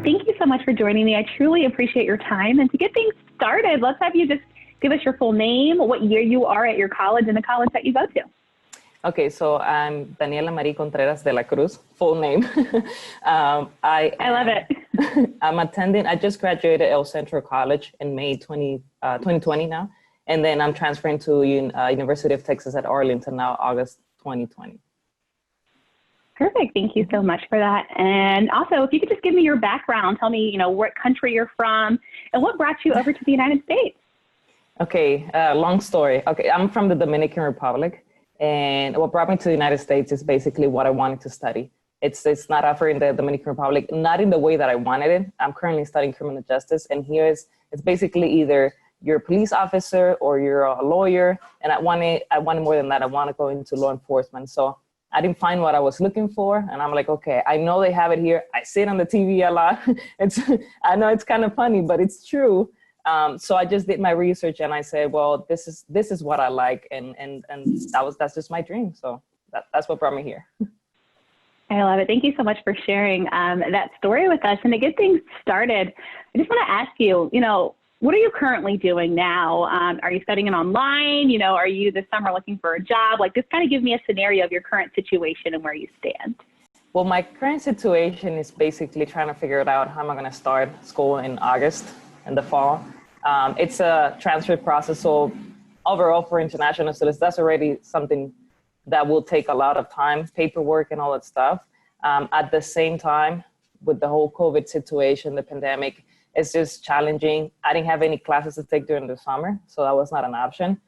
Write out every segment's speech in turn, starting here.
Thank you so much for joining me. I truly appreciate your time. And to get things started, let's have you just give us your full name, what year you are at your college, and the college that you go to. Okay, so I'm Daniela Marie Contreras de la Cruz, full name. I love it. I just graduated El Centro College in May 2020 now. And then I'm transferring to University of Texas at Arlington now, August 2020. Perfect. Thank you so much for that. And also, if you could just give me your background, tell me, what country you're from and what brought you over to the United States. Okay, long story. Okay, I'm from the Dominican Republic. And what brought me to the United States is basically what I wanted to study. It's not offered in the Dominican Republic, not in the way that I wanted it. I'm currently studying criminal justice, and here it's basically either you're a police officer or you're a lawyer. And I wanted more than that. I want to go into law enforcement. So I didn't find what I was looking for, and I'm like, okay, I know they have it here. I see it on the TV a lot. I know it's kind of funny, but it's true. So I just did my research and I said, well, this is what I like. And that's just my dream. So that's what brought me here. I love it. Thank you so much for sharing that story with us. And to get things started, I just want to ask you, what are you currently doing now? Are you studying it online? Are you this summer looking for a job? Just kind of give me a scenario of your current situation and where you stand. Well, my current situation is basically trying to figure it out. How am I going to start school in August, in the fall? It's a transfer process. So overall for international students, that's already something that will take a lot of time, paperwork and all that stuff. At the same time, with the whole COVID situation, the pandemic, it's just challenging. I didn't have any classes to take during the summer, so that was not an option.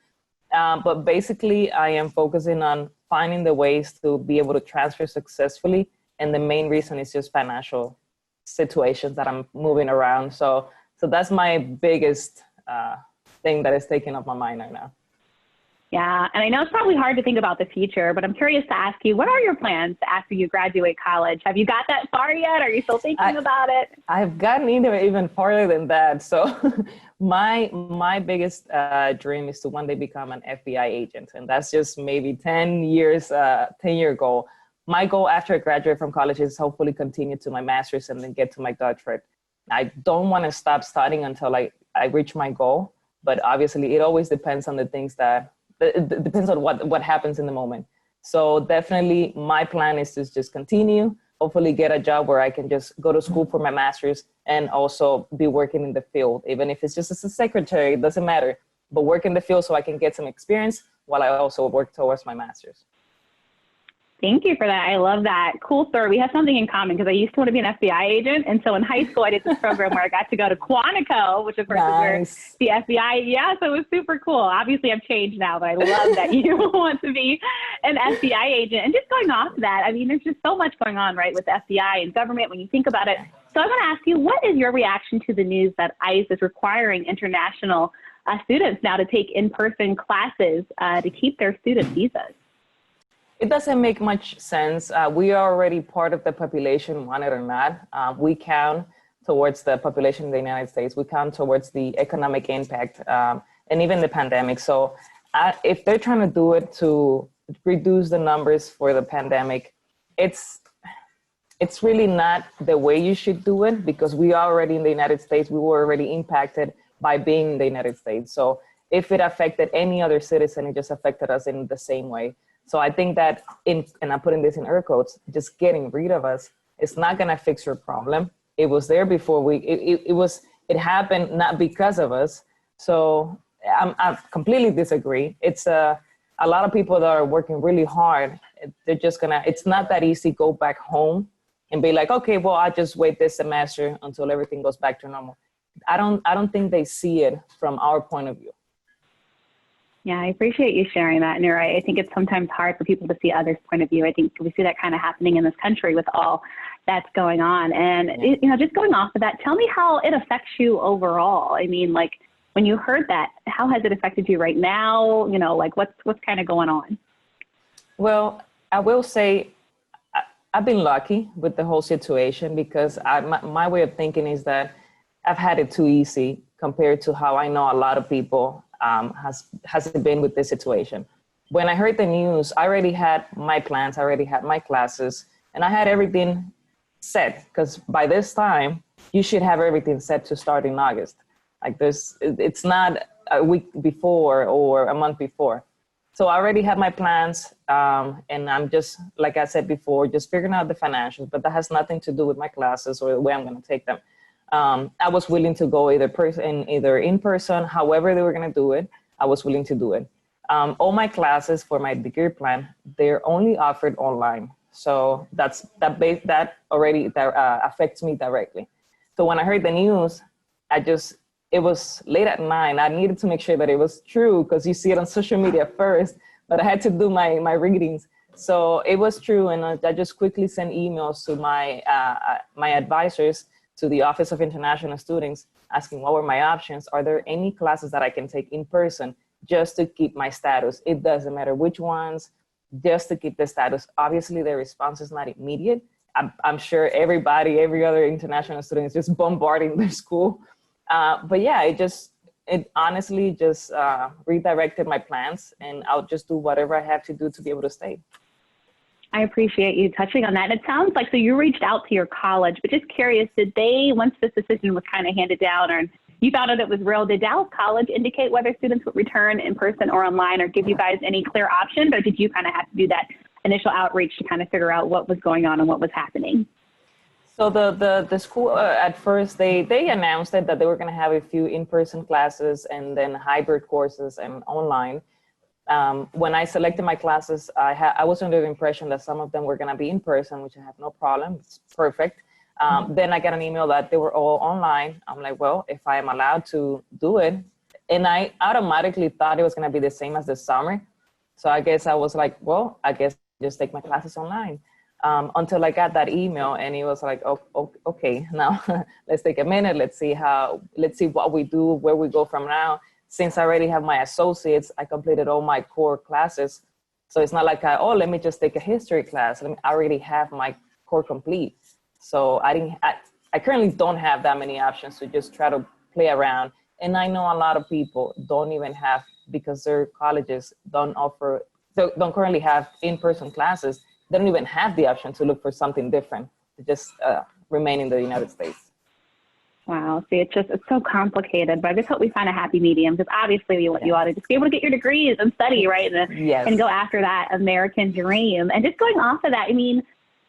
But basically, I am focusing on finding the ways to be able to transfer successfully. And the main reason is just financial situations that I'm moving around. So that's my biggest thing that is taking up my mind right now. Yeah, and I know it's probably hard to think about the future, but I'm curious to ask you, what are your plans after you graduate college? Have you got that far yet? Are you still thinking about it? I've gotten even farther than that. So my biggest dream is to one day become an FBI agent. And that's just maybe 10-year goal. My goal after I graduate from college is hopefully continue to my master's and then get to my doctorate. I don't want to stop studying until I reach my goal, but obviously it always depends on the things it depends on what happens in the moment. So definitely my plan is to just continue, hopefully get a job where I can just go to school for my master's and also be working in the field. Even if it's just as a secretary, it doesn't matter, but work in the field so I can get some experience while I also work towards my master's. Thank you for that. I love that. Cool story. We have something in common because I used to want to be an FBI agent. And so in high school, I did this program where I got to go to Quantico, which of course is where the FBI, so it was super cool. Obviously I've changed now, but I love that you want to be an FBI agent. And just going off of that, I mean, there's just so much going on, right, with the FBI and government when you think about it. So I want to ask you, what is your reaction to the news that ICE is requiring international students now to take in-person classes to keep their student visas? It doesn't make much sense. We are already part of the population, want it or not. We count towards the population in the United States. We count towards the economic impact and even the pandemic. So if they're trying to do it to reduce the numbers for the pandemic, it's really not the way you should do it because we are already in the United States. We were already impacted by being in the United States. So if it affected any other citizen, it just affected us in the same way. So I think that and I'm putting this in air quotes, just getting rid of us, it's not going to fix your problem. It was there before it happened not because of us. So I completely disagree. It's a lot of people that are working really hard. They're just it's not that easy to go back home and be like, okay, well, I'll just wait this semester until everything goes back to normal. I don't think they see it from our point of view. Yeah, I appreciate you sharing that. And you're right. I think it's sometimes hard for people to see others' point of view. I think we see that kind of happening in this country with all that's going on. And, just going off of that, tell me how it affects you overall. I mean, when you heard that, how has it affected you right now? What's kind of going on? Well, I will say I've been lucky with the whole situation because my way of thinking is that I've had it too easy compared to how I know a lot of people has been with this situation. When I heard the news, I already had my plans, I already had my classes, and I had everything set, because by this time you should have everything set to start in August. Like it's not a week before or a month before. So I already had my plans, and I'm just, like I said before, just figuring out the financials, but that has nothing to do with my classes or the way I'm going to take them. I was willing to go either in person, however they were going to do it, I was willing to do it. All my classes for my degree plan, they're only offered online. So that already affects me directly. So when I heard the news, it was late at night. I needed to make sure that it was true because you see it on social media first, but I had to do my readings. So it was true. And I just quickly sent emails to my advisors, to the Office of International Students, asking what were my options. Are there any classes that I can take in person just to keep my status? It doesn't matter which ones, just to keep the status. Obviously, the response is not immediate. I'm sure every other international student is just bombarding their school. But yeah, it honestly just redirected my plans, and I'll just do whatever I have to do to be able to stay. I appreciate you touching on that. And it sounds like, so you reached out to your college, but just curious, did they, once this decision was kind of handed down or you found out it was real, did Dallas College indicate whether students would return in person or online, or give you guys any clear options, or did you kind of have to do that initial outreach to kind of figure out what was going on and what was happening? So the school, at first, they announced that they were going to have a few in-person classes and then hybrid courses and online. When I selected my classes, I was under the impression that some of them were going to be in person, which I have no problem. It's perfect. Then I got an email that they were all online. I'm like, well, if I am allowed to do it, and I automatically thought it was going to be the same as the summer. So I guess I was like, well, I guess just take my classes online. Until I got that email, and it was like, oh, okay, now let's take a minute. Let's see what we do, where we go from now. Since I already have my associates, I completed all my core classes. So it's not like, let me just take a history class. I already have my core complete. So I currently don't have that many options to just try to play around. And I know a lot of people don't even have, because their colleges don't currently have in-person classes. They don't even have the option to look for something different, to just remain in the United States. Wow. See, it's so complicated, but I just hope we find a happy medium, because obviously you ought to just be able to get your degrees and study, right? And go after that American dream. And just going off of that, I mean,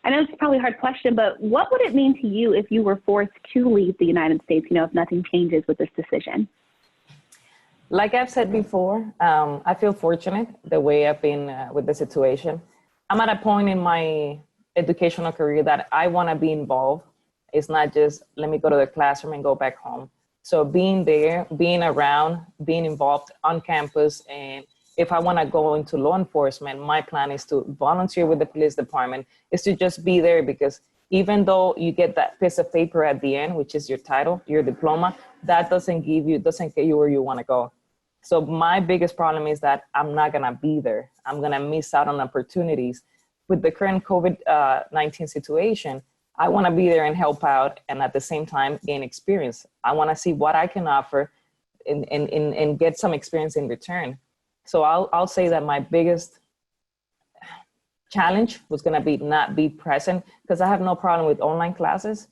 I know it's probably a hard question, but what would it mean to you if you were forced to leave the United States, if nothing changes with this decision? Like I've said before, I feel fortunate the way I've been with the situation. I'm at a point in my educational career that I want to be involved. It's not just let me go to the classroom and go back home. So being there, being around, being involved on campus, and if I want to go into law enforcement, my plan is to volunteer with the police department, is to just be there, because even though you get that piece of paper at the end, which is your title, your diploma, that doesn't get you where you want to go. So my biggest problem is that I'm not going to be there. I'm going to miss out on opportunities. With the current COVID-19 situation, I want to be there and help out, and at the same time gain experience. I want to see what I can offer and get some experience in return. So I'll say that my biggest challenge was going to be not be present, because I have no problem with online classes.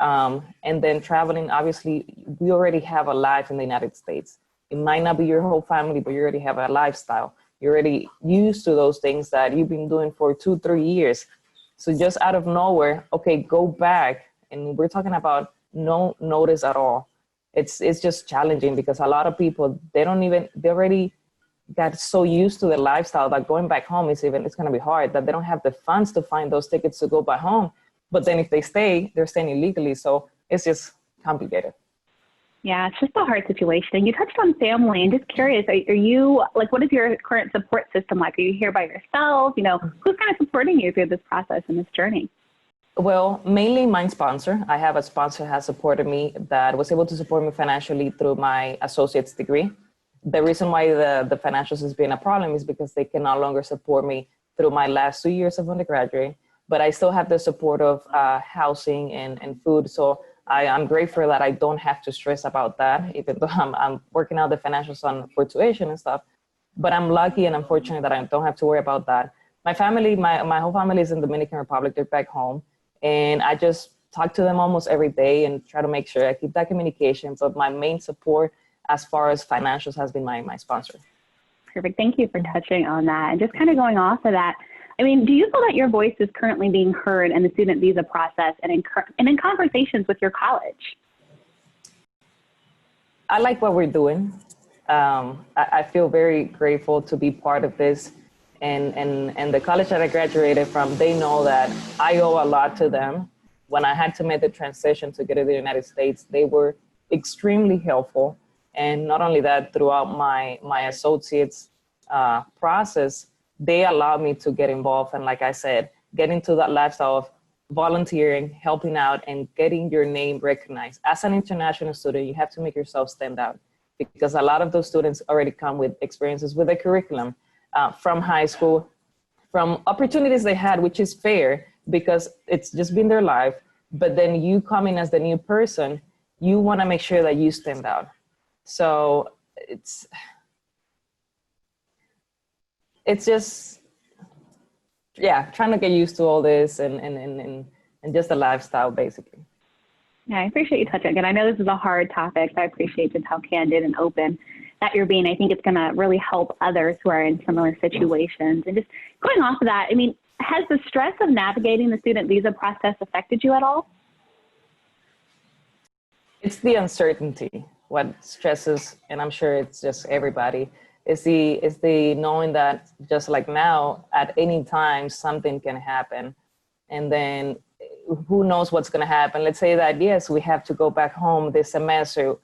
And then traveling, obviously, we already have a life in the United States. It might not be your whole family, but you already have a lifestyle. You're already used to those things that you've been doing for 2-3 years. So just out of nowhere, okay, go back. And we're talking about no notice at all. It's just challenging, because a lot of people, they already got so used to the lifestyle that going back home it's going to be hard, that they don't have the funds to find those tickets to go back home. But then if they stay, they're staying illegally. So it's just complicated. Yeah, it's just a hard situation. And you touched on family, and just curious, are you, like, what is your current support system like? Are you here by yourself? Who's kind of supporting you through this process and this journey? Well, mainly my sponsor. I have a sponsor who has supported me, that was able to support me financially through my associate's degree. The reason why the financials has been a problem is because they can no longer support me through my last 2 years of undergraduate, but I still have the support of housing and food. So I'm grateful that I don't have to stress about that, even though I'm working out the financials for tuition and stuff. But I'm lucky and I'm fortunate that I don't have to worry about that. My family, my whole family is in the Dominican Republic. They're back home. And I just talk to them almost every day and try to make sure I keep that communication. But my main support as far as financials has been my sponsor. Perfect. Thank you for touching on that. And just kind of going off of that, I mean, do you feel that your voice is currently being heard in the student visa process and in conversations with your college? I like what we're doing. I feel very grateful to be part of this. And the college that I graduated from, they know that I owe a lot to them. When I had to make the transition to get to the United States, they were extremely helpful. And not only that, throughout my associates process, they allowed me to get involved. And like I said, get into that lifestyle of volunteering, helping out, and getting your name recognized. As an international student, you have to make yourself stand out, because a lot of those students already come with experiences with the curriculum from high school, from opportunities they had, which is fair because it's just been their life. But then you come in as the new person, you want to make sure that you stand out. So it's just, yeah, trying to get used to all this and just the lifestyle, basically. Yeah, I appreciate you touching. And I know this is a hard topic, but I appreciate just how candid and open that you're being. I think it's going to really help others who are in similar situations. And just going off of that, I mean, has the stress of navigating the student visa process affected you at all? It's the uncertainty. What stresses, and I'm sure it's just everybody, is the knowing that just like now, at any time, something can happen. And then who knows what's going to happen? Let's say that, yes, we have to go back home this semester.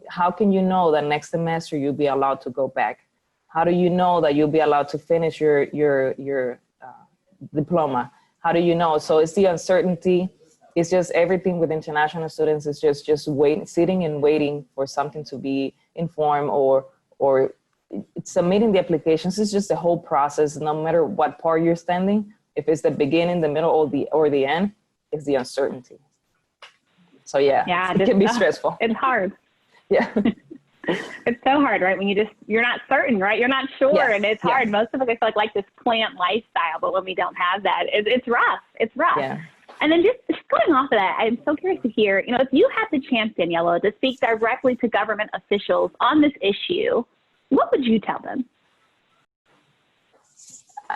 How can you know that next semester you'll be allowed to go back? How do you know that you'll be allowed to finish your diploma? How do you know? So it's the uncertainty. It's just everything with international students is just sitting and waiting for something to be informed or submitting the applications. It's just the whole process, no matter what part you're standing. If it's the beginning, the middle, or the end, it's the uncertainty. So yeah, it can be stressful. It's hard. Yeah. It's so hard, right? When you're not certain, right? You're not sure, yes. And it's hard. Most of us I feel like this plant lifestyle, but when we don't have that, it's rough. It's rough. Yeah. And then just going off of that, I'm so curious to hear, if you had the chance, Daniela, to speak directly to government officials on this issue, what would you tell them?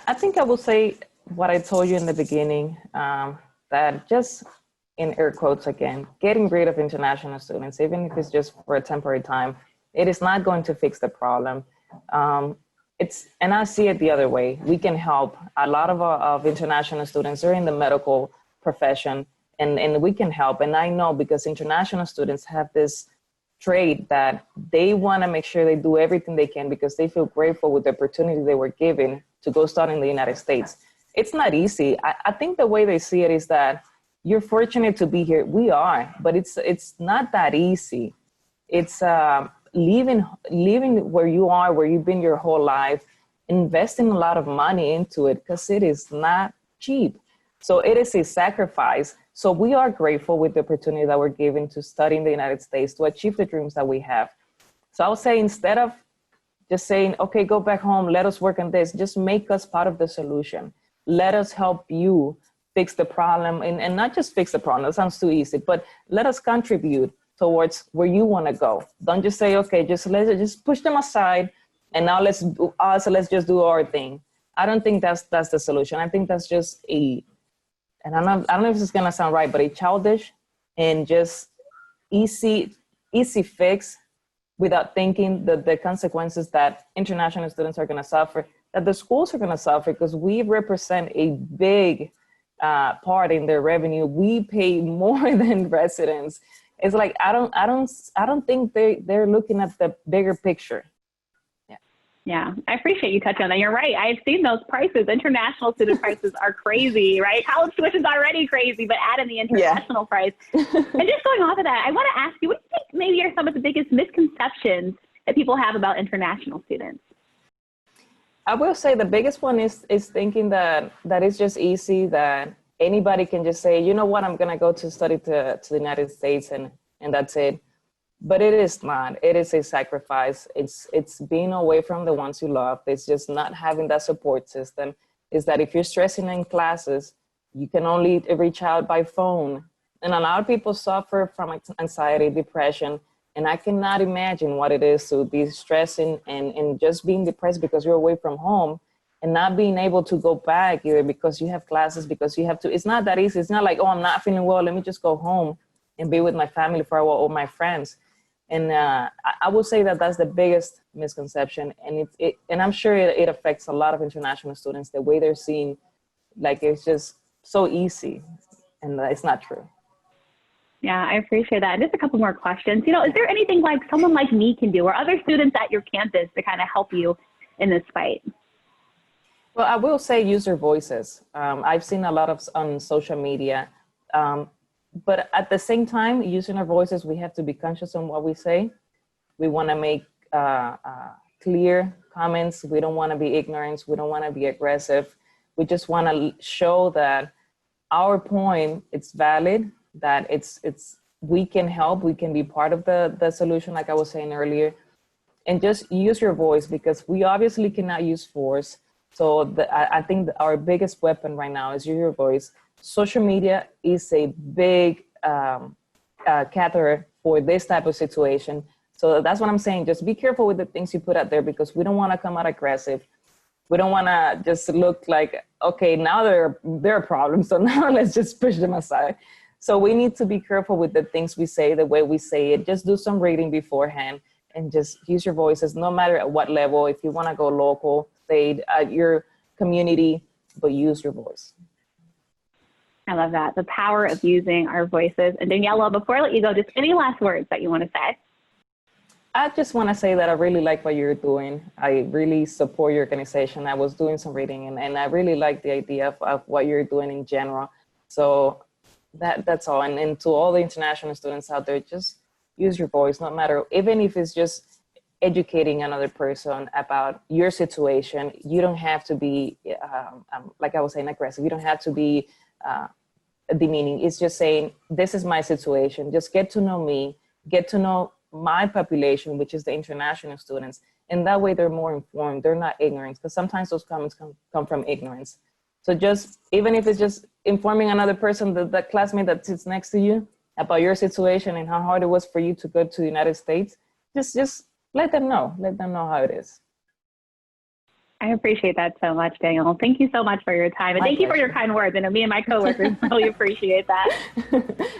I think I will say what I told you in the beginning, that just in air quotes again, getting rid of international students, even if it's just for a temporary time, it is not going to fix the problem. And I see it the other way. We can help. A lot of international students are in the medical profession, and we can help. And I know because international students have this trait that they want to make sure they do everything they can because they feel grateful with the opportunity they were given to go start in the United States. It's not easy. I think the way they see it is that you're fortunate to be here. We are, but it's not that easy. It's leaving where you are, where you've been your whole life, investing a lot of money into it because it is not cheap. So it is a sacrifice. So we are grateful with the opportunity that we're given to study in the United States, to achieve the dreams that we have. So I would say instead of just saying, okay, go back home, let us work on this, just make us part of the solution. Let us help you fix the problem, and not just fix the problem, that sounds too easy, but let us contribute towards where you want to go. Don't just say, okay, let's push them aside, and now let's just do our thing. I don't think that's the solution. I think that's just and I don't know if this is gonna sound right, but a childish and just easy fix without thinking the consequences that international students are gonna suffer, that the schools are gonna suffer, because we represent a big part in their revenue. We pay more than residents. It's like I don't think they're looking at the bigger picture. Yeah, I appreciate you touching on that. You're right. I've seen those prices. International student prices are crazy, right? College tuition is already crazy, but add in the international price. And just going off of that, I want to ask you, what do you think maybe are some of the biggest misconceptions that people have about international students? I will say the biggest one is thinking that it's just easy, that anybody can just say, you know what, I'm going to go to study to the United States and that's it. But it is not. It is a sacrifice. It's being away from the ones you love. It's just not having that support system. Is that if you're stressing in classes, You can only reach out by phone. And a lot of people suffer from anxiety, depression. And I cannot imagine what it is to be stressing and just being depressed because you're away from home and not being able to go back either because you have classes, because you have to. It's not that easy. It's not like, oh, I'm not feeling well, let me just go home and be with my family for a while or my friends. And I would say that that's the biggest misconception. And and I'm sure it affects a lot of international students, the way they're seeing, like it's just so easy, and it's not true. Yeah, I appreciate that. Just a couple more questions. You know, is there anything like someone like me can do or other students at your campus to kind of help you in this fight? Well, I will say use your voices. I've seen a lot of on social media, but at the same time, using our voices, we have to be conscious on what we say. We want to make clear comments. We don't want to be ignorant. We don't want to be aggressive. We just want to show that our point, it's valid, that we can help, we can be part of the solution, like I was saying earlier, and just use your voice, because we obviously cannot use force. So I think our biggest weapon right now is your voice. Social media is a big catheter for this type of situation. So that's what I'm saying. Just be careful with the things you put out there, because we don't want to come out aggressive. We don't want to just look like, okay, now there are problems, so now let's just push them aside. So we need to be careful with the things we say, the way we say it. Just do some reading beforehand and just use your voices, no matter at what level. If you want to go local, stay at your community, but use your voice. I love that. The power of using our voices. And Daniela, before I let you go, just any last words that you want to say? I just want to say that I really like what you're doing. I really support your organization. I was doing some reading and I really like the idea of what you're doing in general. So that's all. And to all the international students out there, just use your voice, no matter, even if it's just educating another person about your situation. You don't have to be, like I was saying, aggressive. You don't have to be demeaning. It's just saying, this is my situation. Just get to know me, get to know my population, which is the international students. And that way they're more informed. They're not ignorant, because sometimes those comments come from ignorance. So just, even if it's just informing another person, the classmate that sits next to you, about your situation and how hard it was for you to go to the United States, just let them know how it is. I appreciate that so much, Daniel. Thank you so much for your time. And thank you for your kind words. I know me and my coworkers really appreciate that.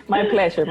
My pleasure.